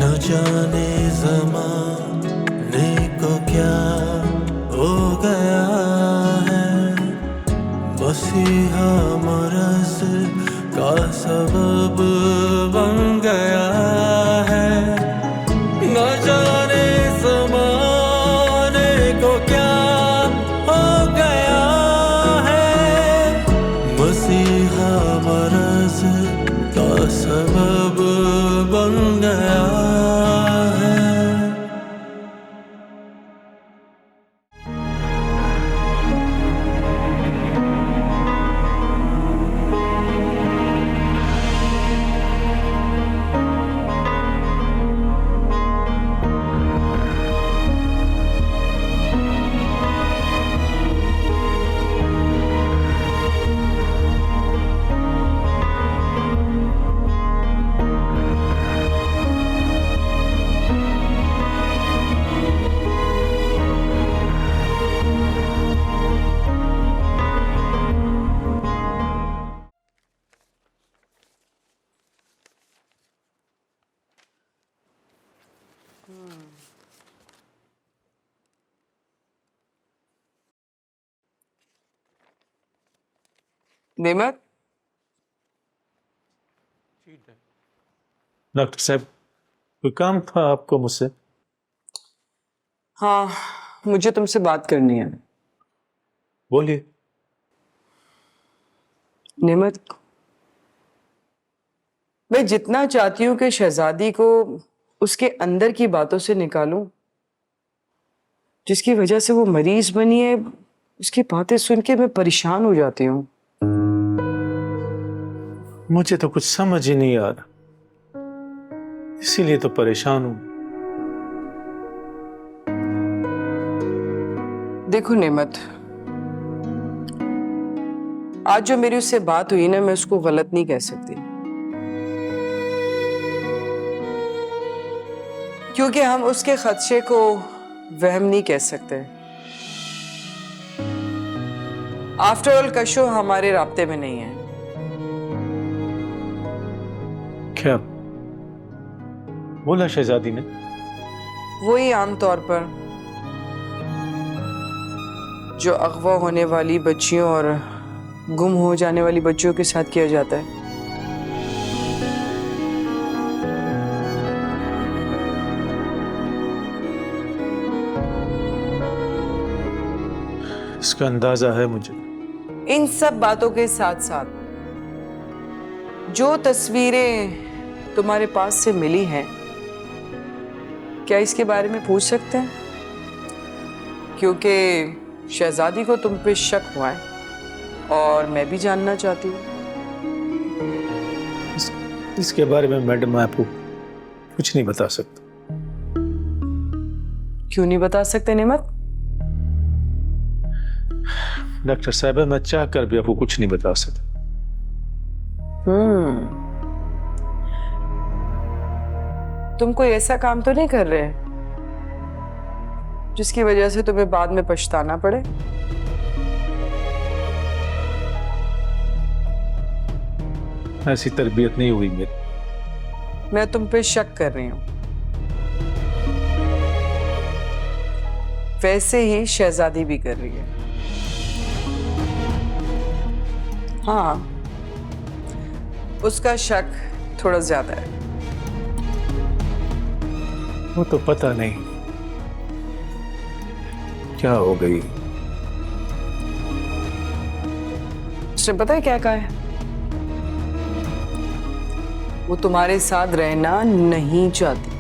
न जाने ज़माने को क्या हो गया है, मसीहा मरज़ का सबब बन गया है। न जाने ज़माने को क्या हो गया है, मसीहा मरज़ का सबब बन गया है। नेमत, डॉक्टर साहब, कोई काम था आपको मुझसे? हाँ, मुझे तुमसे बात करनी है। बोलिए। नेमत, मैं जितना चाहती हूँ कि शहजादी को उसके अंदर की बातों से निकालूं, जिसकी वजह से वो मरीज बनी है, उसकी बातें सुन के मैं परेशान हो जाती हूँ। मुझे तो कुछ समझ ही नहीं आ रहा, इसीलिए तो परेशान हूं। देखो नेमत, आज जो मेरी उससे बात हुई ना, मैं उसको गलत नहीं कह सकती, क्योंकि हम उसके खदशे को वहम नहीं कह सकते। आफ्टर ऑल कशो हमारे राब्ते में नहीं है। क्या बोला शहजादी ने? वही आमतौर पर जो अगवा होने वाली बच्चियों और गुम हो जाने वाली बच्चियों के साथ किया जाता है। इसका अंदाजा है मुझे। इन सब बातों के साथ साथ जो तस्वीरें तुम्हारे पास से मिली हैं, क्या इसके बारे में पूछ सकते हैं? क्योंकि शहजादी को तुम पे शक हुआ है और मैं भी जानना चाहती हूँ। इसके बारे में मैडम मैं आपको कुछ नहीं बता सकता। क्यों नहीं बता सकते नेमत? डॉक्टर साहब, मैं चाह कर भी आपको कुछ नहीं बता सकता। तुम कोई ऐसा काम तो नहीं कर रहे जिसकी वजह से तुम्हें बाद में पछताना पड़े? ऐसी तरबियत नहीं हुई मेरी। मैं तुम पे शक कर रही हूं, वैसे ही शहजादी भी कर रही है। हाँ, उसका शक थोड़ा ज्यादा है। वो तो पता नहीं क्या हो गई। उसने पता है क्या कहा है? वो तुम्हारे साथ रहना नहीं चाहती।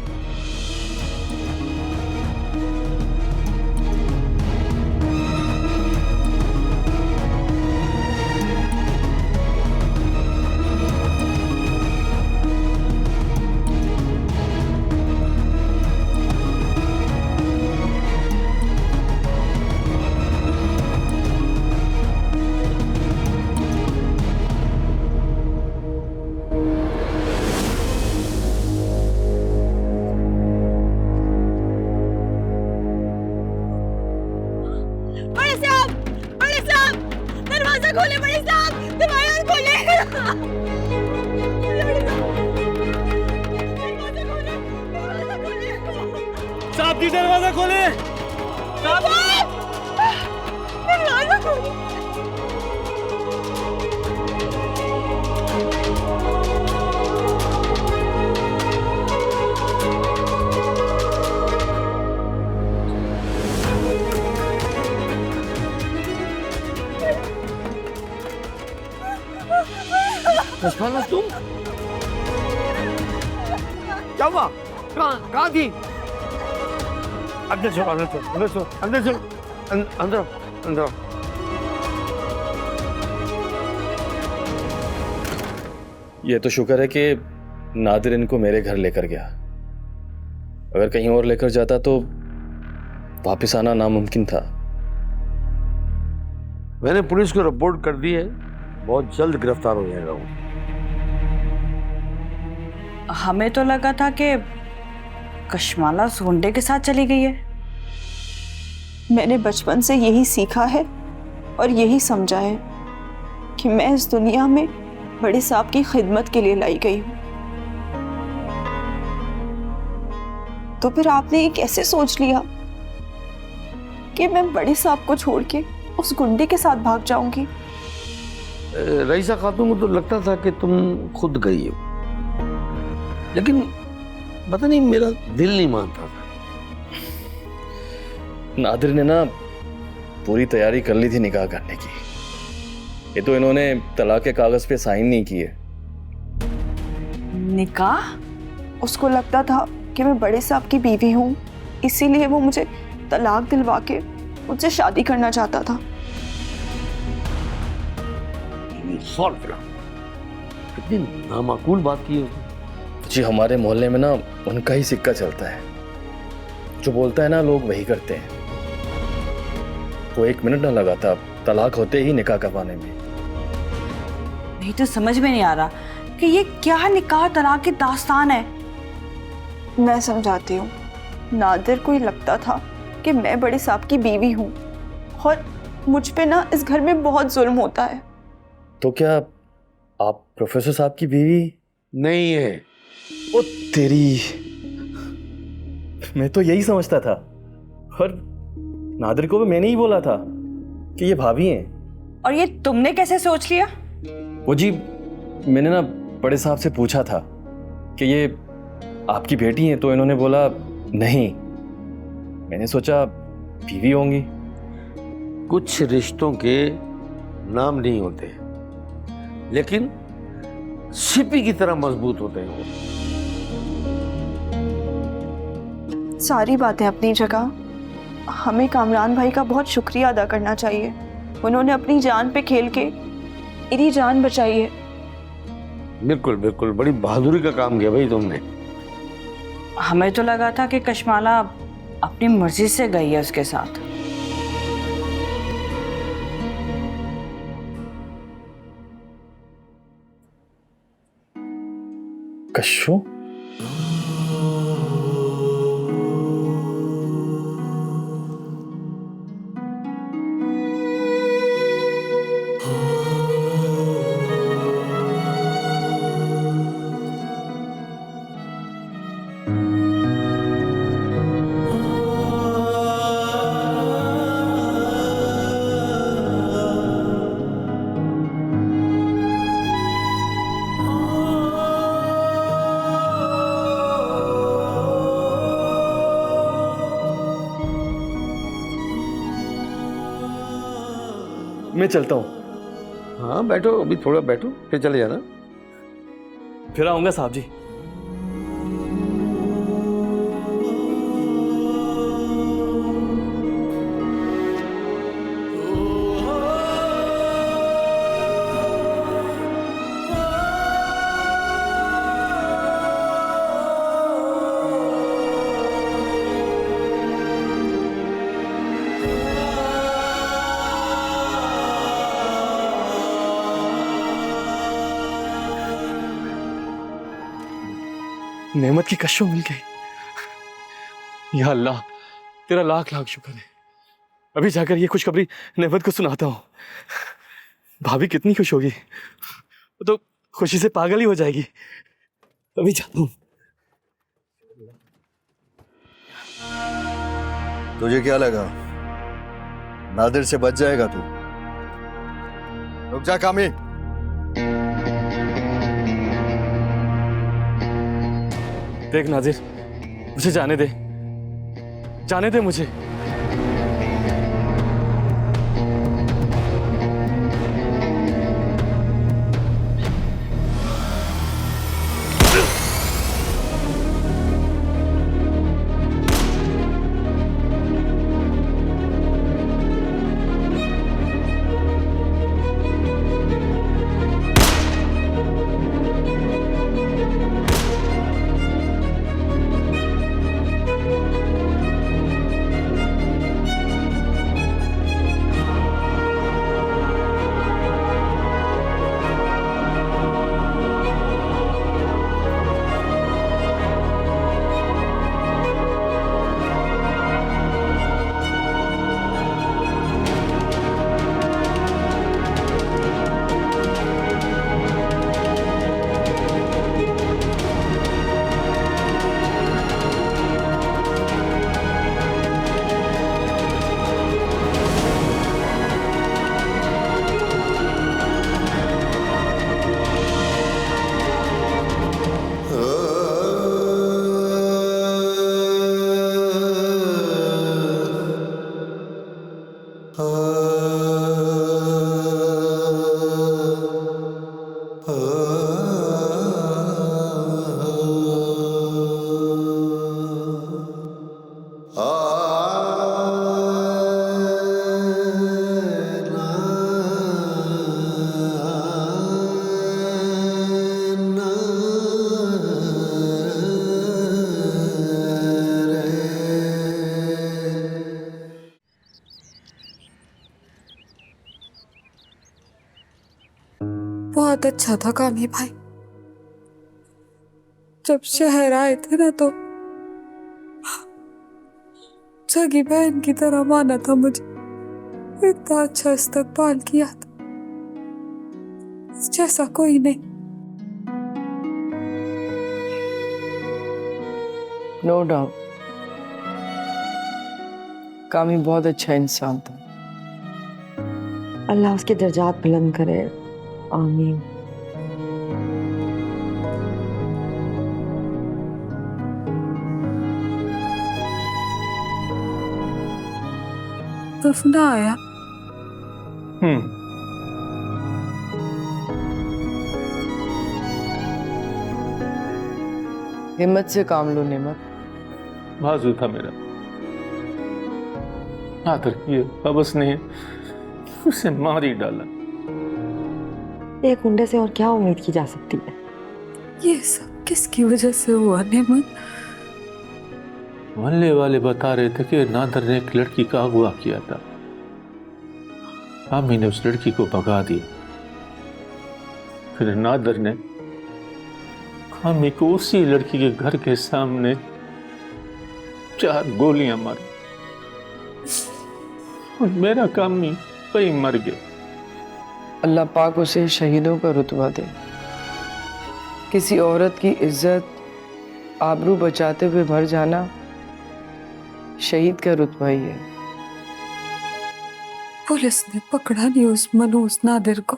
खोले बड़े साहब, दरवाजा खोले। साहब जी दरवाजा खोले। दरवाजा खोलो। कशमाला तुम क्या हुआ? कहाँ थी? अंदर चलो, अंदर चलो, अंदर चलो, अंदर चलो, अंदर अंदर। ये तो शुक्र है कि नादिर इनको मेरे घर लेकर गया। अगर कहीं और लेकर जाता तो वापस आना नामुमकिन था। मैंने पुलिस को रिपोर्ट कर दी है, बहुत जल्द गिरफ्तार हो जाएगा वो। हमें तो लगा था कि कशमाला सोंडे के साथ चली गई है। मैंने बचपन से यही सीखा है और यही समझा है कि मैं इस दुनिया में बड़े साहब की खिदमत के लिए लाई गई हूँ। तो फिर आपने ये कैसे सोच लिया कि मैं बड़े साहब को छोड़ के उस गुंडे के साथ भाग जाऊंगी? रईसा खातून को तो लगता था कि तुम खुद गई हो, लेकिन पता नहीं मेरा दिल नहीं मानता था। नादिर ने ना पूरी तैयारी कर ली थी निकाह करने की। ये तो इन्होंने तलाक के कागज पे साइन नहीं किए। निकाह? उसको लगता था कि मैं बड़े साहब की बीवी हूँ, इसीलिए वो मुझे तलाक दिलवा के मुझसे शादी करना चाहता था। कितनी नामाकूल बात की है। जी हमारे मोहल्ले में ना उनका ही सिक्का चलता है। जो बोलता है ना लोग वही करते हैं। वो 1 मिनट ना लगा था तलाक होते ही निकाह करवाने में। नहीं तो समझ में नहीं आ रहा कि ये क्या निकाह तलाक की दास्तान है। मैं समझाती हूँ। नादिर को ही लगता था कि मैं बड़े साहब की बीवी हूँ और मुझ पे ना इस घर में बहुत जुल्म होता है। तो क्या आप प्रोफेसर साहब की बीवी नहीं है? ओ तेरी, मैं तो यही समझता था। और नादिर को भी मैंने ही बोला था कि ये भाभी हैं। और ये तुमने कैसे सोच लिया? वो जी मैंने ना बड़े साहब से पूछा था कि ये आपकी बेटी हैं, तो इन्होंने बोला नहीं। मैंने सोचा बीवी होंगी। कुछ रिश्तों के नाम नहीं होते, लेकिन सिपी की तरह मजबूत होते हैं वो। सारी बातें अपनी जगह। हमें कामरान भाई का बहुत शुक्रिया अदा करना चाहिए। उन्होंने अपनी जान पे खेल के मेरी जान बचाई है। बिल्कुल बिल्कुल, बड़ी बहादुरी का काम किया भाई तुमने। हमें तो लगा था कि कशमाला अपनी मर्जी से गई है उसके साथ। कशो? मैं चलता हूँ। हाँ बैठो, अभी थोड़ा बैठो फिर चले जाना। फिर आऊंगा साहब जी। नेमत की कशो मिल गई। या अल्लाह तेरा लाख लाख शुक्र है। अभी जाकर ये खुशखबरी नेमत को सुनाता हूँ। भाभी कितनी खुश होगी, वो तो खुशी से पागल ही हो जाएगी। अभी जाता हूँ। तुझे क्या लगा नादिर से बच जाएगा तू? रुक जा कामी। देख नाजिर, मुझे जाने दे, जाने दे मुझे। बहुत अच्छा था कामी भाई। जब शहर आए थे ना तो सगी बहन की तरह माना था मुझे, इतना अच्छा इस्तकबाल किया था, जैसा कोई नहीं। नो डाउट कामी बहुत अच्छा इंसान था। अल्लाह उसके दर्जात बुलंद करे, आमीन। दफना आया। हिम्मत से काम लो नेमत। बाजू था मेरा, आदर किए, बस ने उसे मार ही डाला। एक गुंडे से और क्या उम्मीद की जा सकती है? ये सब किसकी वजह से हुआ नेमत? मोहल्ले वाले बता रहे थे कि नादर ने एक लड़की का अगवा किया था। आमी ने उस लड़की को भगा दिया। फिर नादर ने आमी को उसी लड़की के घर के सामने 4 गोलियां मारी और मेरा कामी वही मर गया। अल्लाह पाक उसे शहीदों का रुतबा दे। किसी औरत की इज्जत आबरू बचाते हुए मर जाना शहीद का रुतबा ही है। पुलिस ने पकड़ा नहीं उस मनूस नादिर को।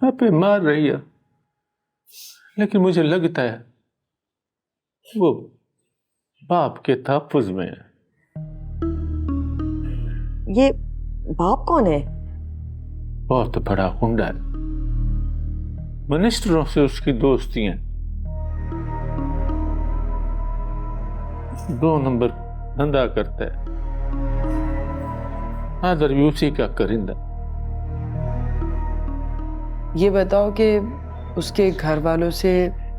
पे मार रही है, लेकिन मुझे लगता है वो बाप के तहफ्फुज़ में है। ये बाप कौन है? बहुत बड़ा गुंडा है, मिनिस्टरों से उसकी दोस्ती है। 2 नंबर धंधा करता है, आदर भी उसी का करिंदा। ये बताओ कि उसके घर वालों से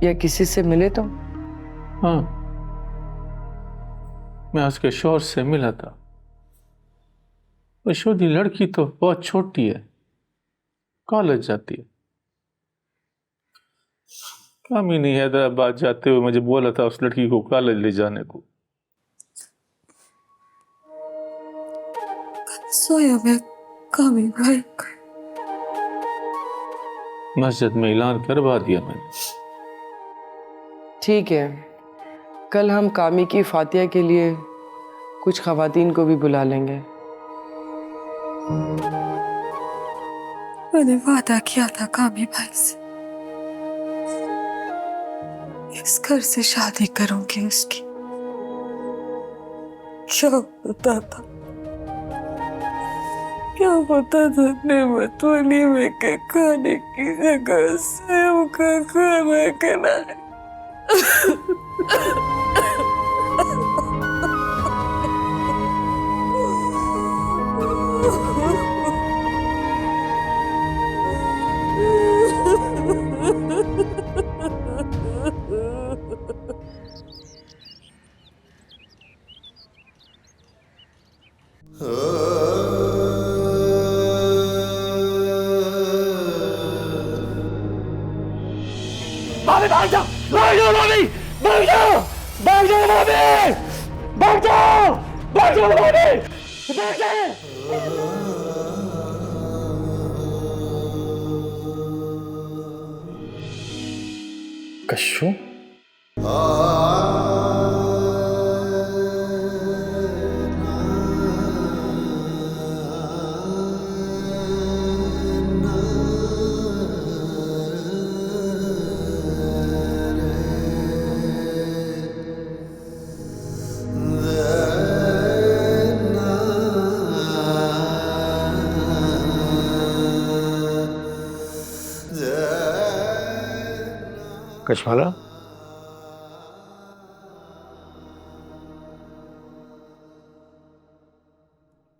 या किसी से मिले तो? हाँ, मैं उसके शौहर से मिला था। वो छोटी लड़की तो बहुत छोटी है, कॉलेज जाती है। कामी नहीं, हैदराबाद जाते हुए मुझे बोला था उस लड़की को कॉलेज ले जाने को। सोया मैं कामी भाई, मस्जिद में ऐलान करवा दिया मैंने। ठीक है, कल हम कामी की फातिया के लिए कुछ खवातीन को भी बुला लेंगे। मैंने वादा किया था कामी भाई से, इस घर से शादी करूंगी उसकी। क्या पता था नेमत वाली में के खाने की जगह सेव का खाना खिलाए। भाभी भाग जाओ, भाग जाओ भाभी, भाग जाओ, भाग जाओ भाभी, भाग जाओ, भाग जाओ भाभी, भाग जाओ। कश्यू, कशमाला,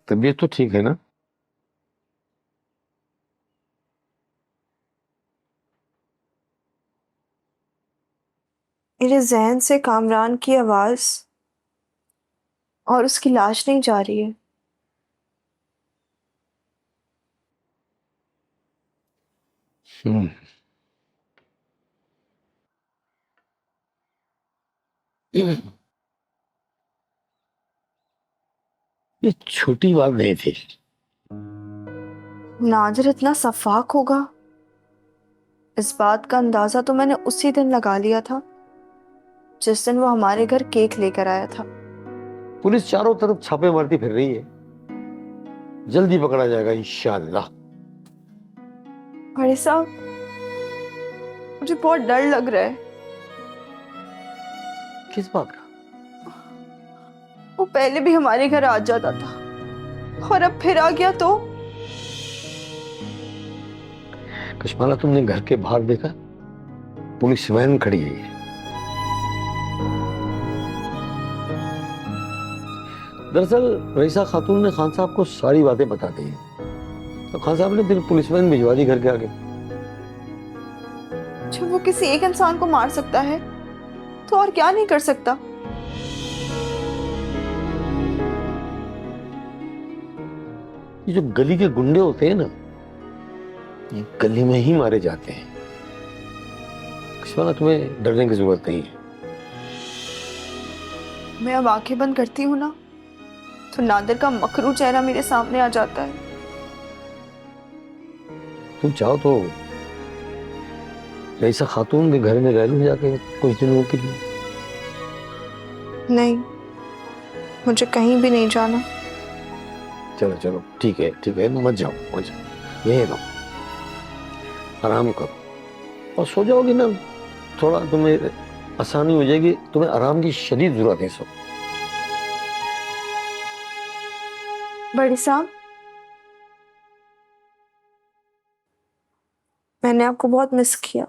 तबीयत तो ठीक है ना? मेरे जहन से कामरान की आवाज और उसकी लाश नहीं जा रही है। ये छोटी बात नहीं थी। नादिर इतना सफाक होगा, इस बात का अंदाजा तो मैंने उसी दिन लगा लिया था जिस दिन वो हमारे घर केक लेकर आया था। पुलिस चारों तरफ छापे मारती फिर रही है, जल्दी पकड़ा जाएगा इंशाअल्लाह। बड़े साहब, मुझे बहुत डर लग रहा है। किस बात का? वो पहले भी हमारे घर आ जाता था और अब फिर आ गया तो? कशमाला, तुमने घर के बाहर देखा? पुलिस वैन खड़ी है। दरअसल रईसा खातून ने खान साहब को सारी बातें बता दी, तो खान साहब ने फिर पुलिस वैन भिजवा दी घर के आगे। जब वो किसी एक इंसान को मार सकता है तो और क्या नहीं कर सकता? ये जो गली के गुंडे होते हैं ना, ये गली में ही मारे जाते हैं। कशमाला, तुम्हें डरने की जरूरत नहीं है। मैं अब आंखें बंद करती हूँ ना, तो नादिर का मकरू चेहरा मेरे सामने आ जाता है। तुम चाहो तो रईसा खातून के घर में रह लूं जाके कुछ दिनों के लिए। नहीं, मुझे कहीं भी नहीं जाना। चलो चलो, ठीक है, मत जाओ, यही रहो, आराम करो और सो जाओगी ना, थोड़ा तुम्हें आसानी हो जाएगी। तुम्हें आराम की शदीद जरूरत है। सो बड़े साहब, मैंने आपको बहुत मिस किया।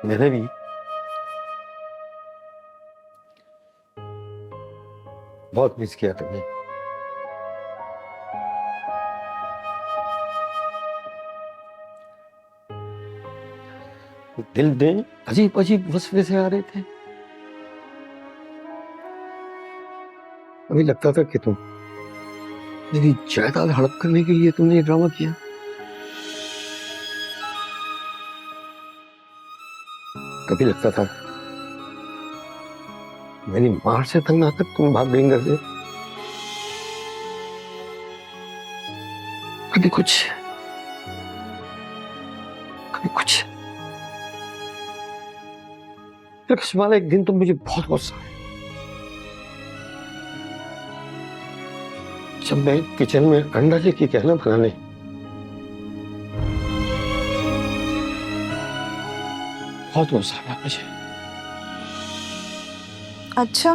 मैंने भी। बहुत मिस किया तुमने। दिल में अजीब अजीब वसवे से आ रहे थे। अभी लगता था कि तुम मेरी जायदाद हड़प करने के लिए तुमने ये ड्रामा किया। कभी लगता था मेरी मार से तंग आकर तुम भाग गई घर से। कभी कुछ कश्माला, एक दिन तुम मुझे बहुत गुस्सा है। जब मैं किचन में अंडा लेके कहना बनाने, बहुत गुस्सा आया मुझे। अच्छा,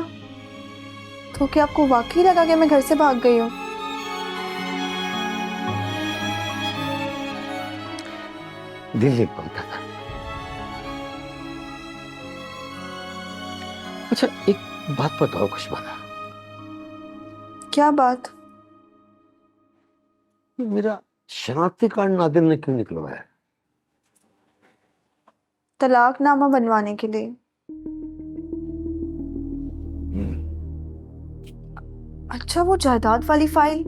तो क्या आपको वाकई लगा कि मैं घर से भाग गई हूँ? दिल नहीं मानता था। अच्छा, एक बात बताओ कश्माला, क्या बात? मेरा शनाख्ती कार्ड नादिर ने क्यों निकलवाया? तलाकनामा बनवाने के लिए। अच्छा, वो जायदाद वाली फाइल?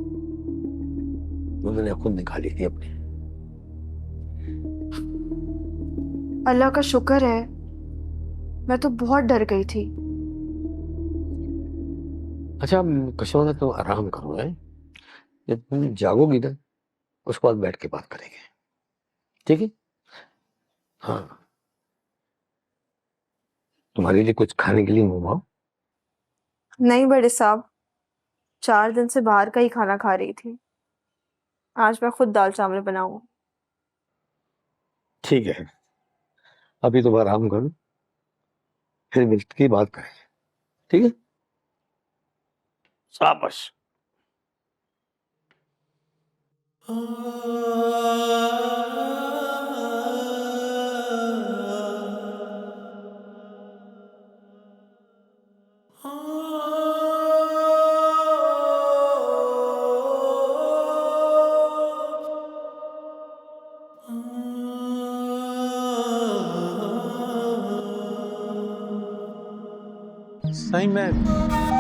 उन्होंने खुद निकाली थी अपनी। अल्लाह का शुक्र है, मैं तो बहुत डर गई थी। अच्छा कश्माला, तुम आराम करो है, जब तुम जागोगी ना उसके बाद बैठ के बात करेंगे, ठीक है? हाँ, तुम्हारे लिए कुछ खाने के लिए मंगवाओ? नहीं बड़े साहब, 4 दिन से बाहर का ही खाना खा रही थी। आज मैं खुद दाल चावल बनाऊं। ठीक है, अभी तुम आराम करो, फिर मिल की बात करेंगे, ठीक है? शाबाश। सही में